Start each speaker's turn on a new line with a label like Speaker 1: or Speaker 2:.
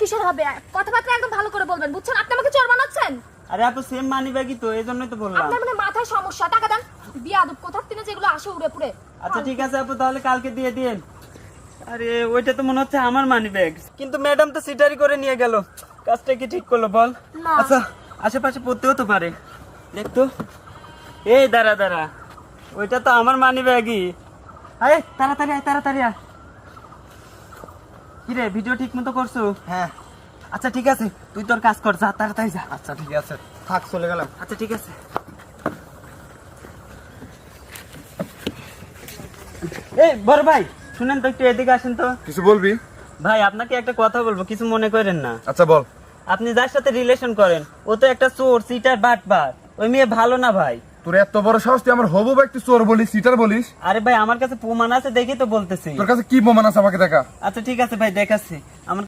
Speaker 1: কিসের হবে? কথাবার্তা একদম ভালো করে বলবেন, বুঝছেন? আপনি আমাকে চোর বানাচ্ছেন।
Speaker 2: আরে আপু সেম মানি ব্যাগই তো, এই জন্যই তো বললাম।
Speaker 1: আপনার মানে মাথায় সমস্যা। টাকা দেন। বিয়াদব কোথার থেকে যেগুলো আসে উড়ে পুড়ে।
Speaker 2: আচ্ছা ঠিক আছে আপু, তাহলে কালকে দিয়ে দিন। আরে ওইটা তো মনে হচ্ছে আমার মানি ব্যাগ, কিন্তু ম্যাডাম তো সিটারি করে নিয়ে গেল। কাজটা কি ঠিক করলো বল?
Speaker 1: না।
Speaker 2: আচ্ছা আশেপাশে পড়তেও তো পারে, দেখতো। এই দাঁড়া দাঁড়া, ওইটা তো আমার মানি ব্যাগই। আরে তাড়াতাড়ি আয়, তাড়াতাড়ি আয়। কি রে, ভিডিও ঠিক মতো করছো?
Speaker 3: হ্যাঁ।
Speaker 2: আচ্ছা ঠিক আছে, তুই তোর কাজ কর, যা তাড়াতাড়ি যা।
Speaker 3: আচ্ছা ঠিক আছে, থাক, চলে গেলাম।
Speaker 2: আচ্ছা ঠিক আছে। এই বড় ভাই, শুনেন তো, একটু এদিকে আসেন তো।
Speaker 3: কিছু বলবি?
Speaker 2: ভাই আপনাকে একটা কথা বলবো, কিছু মনে করেন না।
Speaker 3: আচ্ছা বল।
Speaker 2: আপনি যার সাথে রিলেশন করেন ও তো একটা চোর, সিটার, বাটপার। ওই মেয়ে ভালো না ভাই।
Speaker 3: তোর এত বড় সাহস, তুই আমার হবু ব্যক্তি চোর বলিস, সিটার বলিস?
Speaker 2: আরে ভাই আমার কাছে প্রমাণ আছে, দেখি তো বলতেছি।
Speaker 3: তোর কাছে কি প্রমাণ আছে আমাকে দেখা।
Speaker 2: আচ্ছা ঠিক আছে ভাই, দেখাচ্ছি। আমার